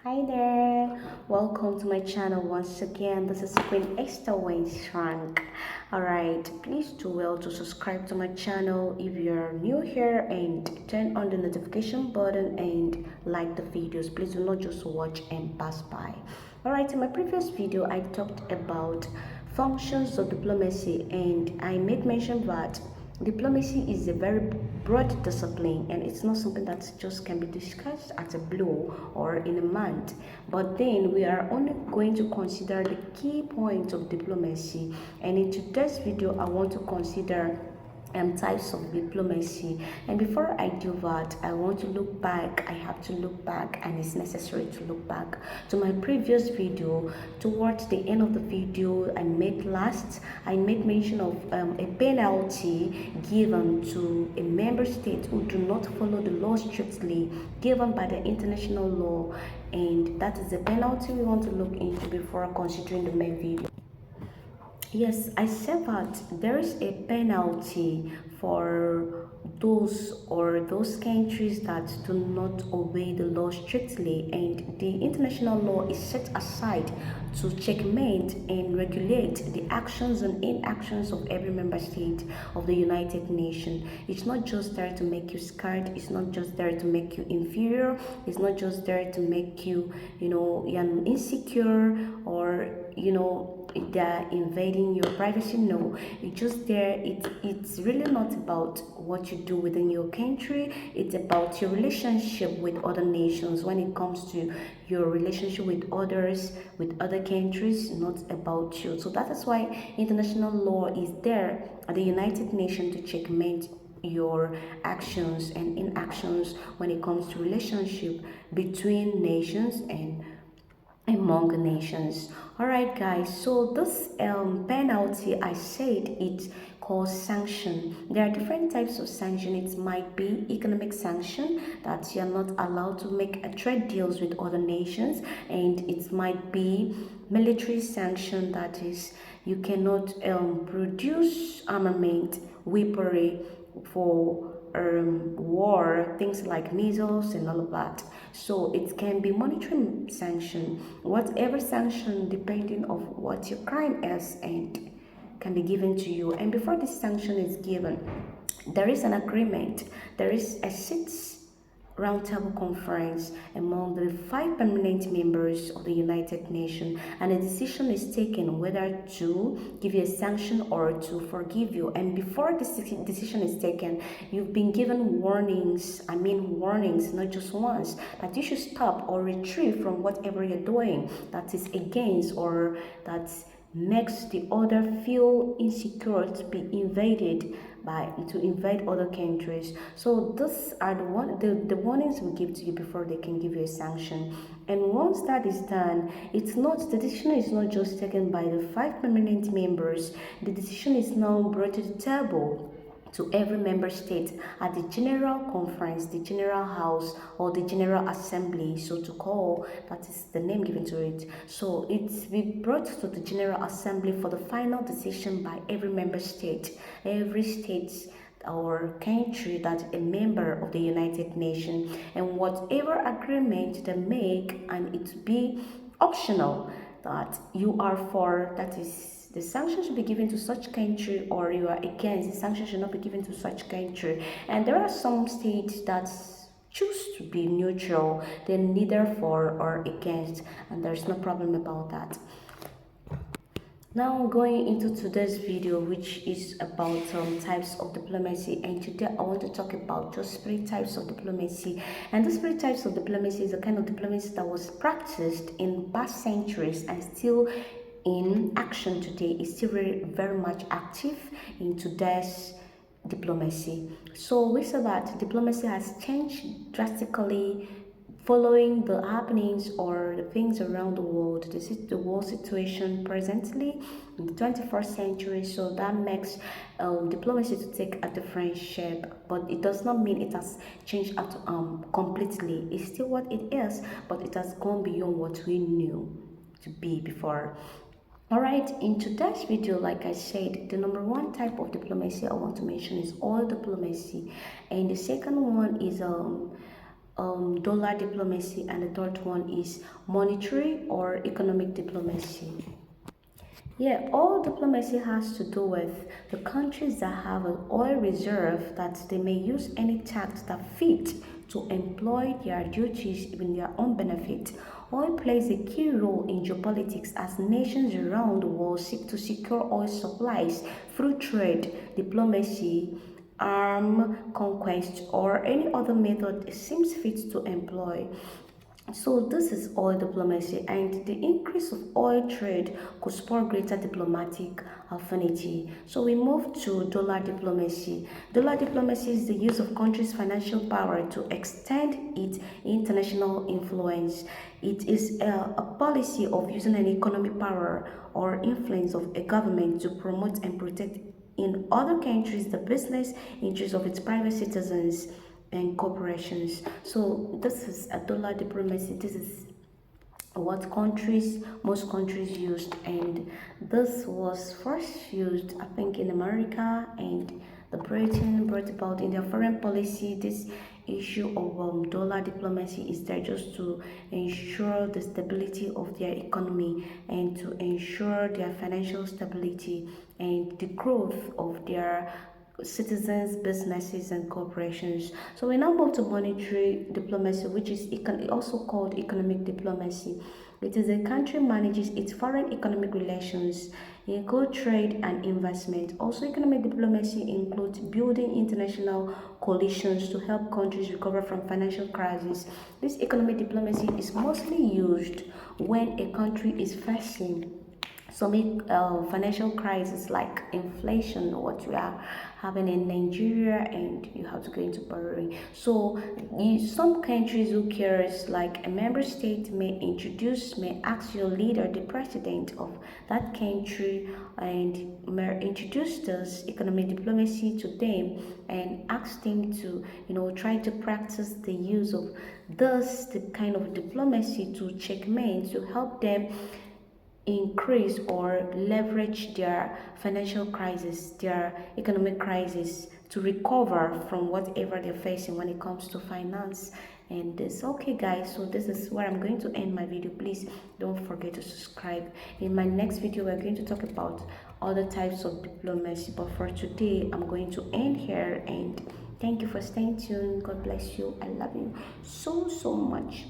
Hi there, welcome to my channel once again. This is Queen Esther Wayne Shank. Alright, please do well to subscribe to my channel if you're new here and turn on the notification button and like the videos. Please do not just watch and pass by. Alright, in my previous video, I talked about functions of diplomacy and I made mention that diplomacy is a very broad discipline and it's not something that just can be discussed at a blow or in a month. But then we are only going to consider the key points of diplomacy, and in today's video I want to consider types of diplomacy. And before I do that, I want to look back. I have to look back, and it's necessary to look back to my previous video. Towards the end of the video I made mention of a penalty given to a member state who do not follow the law strictly given by the international law, and that is the penalty we want to look into before considering the main video. Yes, I said that there is a penalty for those countries that do not obey the law strictly, and the international law is set aside to checkmate and regulate the actions and inactions of every member state of the United Nations. It's not just there to make you scared, it's not just there to make you inferior, it's not just there to make you, you're insecure, or they're invading your privacy. No, it's just there. It's really not about what you do within your country. It's about your relationship with other nations. When it comes to your relationship with others, with other countries, not about you. So that is why international law is there at the United Nations to checkmate your actions and inactions when it comes to relationship between nations and among nations. All right, guys, so this penalty, I said it called sanction. There are different types of sanction. It might be economic sanction, that you're not allowed to make a trade deals with other nations, and it might be military sanction, that is you cannot produce armament, weaponry for war, things like missiles and all of that. So it can be monetary sanction, whatever sanction depending of what your crime is, and can be given to you. And before this sanction is given, there is an agreement. There is a six roundtable conference among the 5 permanent members of the United Nations, and a decision is taken whether to give you a sanction or to forgive you. And before this decision is taken, you've been given warnings. I mean warnings, not just once, that you should stop or retreat from whatever you're doing that is against or that makes the other feel insecure to be invaded to invade other countries. So these are the warnings we give to you before they can give you a sanction. And once that is done, the decision is not just taken by the 5 permanent members. The decision is now brought to the table to every member state at the General Conference, the General House, or the General Assembly, so to call, that is the name given to it. So it's been brought to the General Assembly for the final decision by every member state. Every state or country that a member of the United Nations, and whatever agreement they make, and it be optional that you are for, that is the sanction should be given to such country, or you are against the sanction should not be given to such country. And there are some states that choose to be neutral, they're neither for or against, and there's no problem about that. Now going into today's video, which is about types of diplomacy, and today I want to talk about just 3 types of diplomacy. And these 3 types of diplomacy is a kind of diplomacy that was practiced in past centuries and still in action today, is still very, very much active in today's diplomacy. So we saw that diplomacy has changed drastically following the happenings or the things around the world. This is the world situation presently in the 21st century. So that makes diplomacy to take a different shape, but it does not mean it has changed completely. It's still what it is, but it has gone beyond what we knew to be before. Alright, in today's video, like I said, the number 1 type of diplomacy I want to mention is oil diplomacy, and the second one is dollar diplomacy, and the third one is monetary or economic diplomacy. Yeah, all diplomacy has to do with the countries that have an oil reserve that they may use any tax that fit to employ their duties in their own benefit. Oil plays a key role in geopolitics as nations around the world seek to secure oil supplies through trade, diplomacy, arm conquest, or any other method it seems fit to employ. So this is oil diplomacy, and the increase of oil trade could spur greater diplomatic affinity. So we move to dollar diplomacy. Dollar diplomacy is the use of countries' financial power to extend its international influence. It is a policy of using an economic power or influence of a government to promote and protect in other countries the business interests of its private citizens and corporations. So this is a dollar diplomacy. This is what most countries used, and this was first used, I think, in America, and the Britain brought about in their foreign policy. This issue of dollar diplomacy is there just to ensure the stability of their economy and to ensure their financial stability and the growth of their citizens, businesses, and corporations. So we now move to monetary diplomacy, which is also called economic diplomacy. It is a country manages its foreign economic relations, include trade and investment. Also, economic diplomacy includes building international coalitions to help countries recover from financial crises. This economic diplomacy is mostly used when a country is facing some financial crisis like inflation, what we are having in Nigeria, and you have to go into borrowing. So some countries who cares, like a member state may ask your leader, the president of that country, and may introduce this economic diplomacy to them and ask them to try to practice the use of the kind of diplomacy to checkmate, to help them increase or leverage their financial crisis, their economic crisis, to recover from whatever they're facing when it comes to finance. And this, okay, guys, so this is where I'm going to end my video. Please don't forget to subscribe. In my next video, we're going to talk about other types of diplomacy, but for today, I'm going to end here, and thank you for staying tuned. God bless you. I love you so much.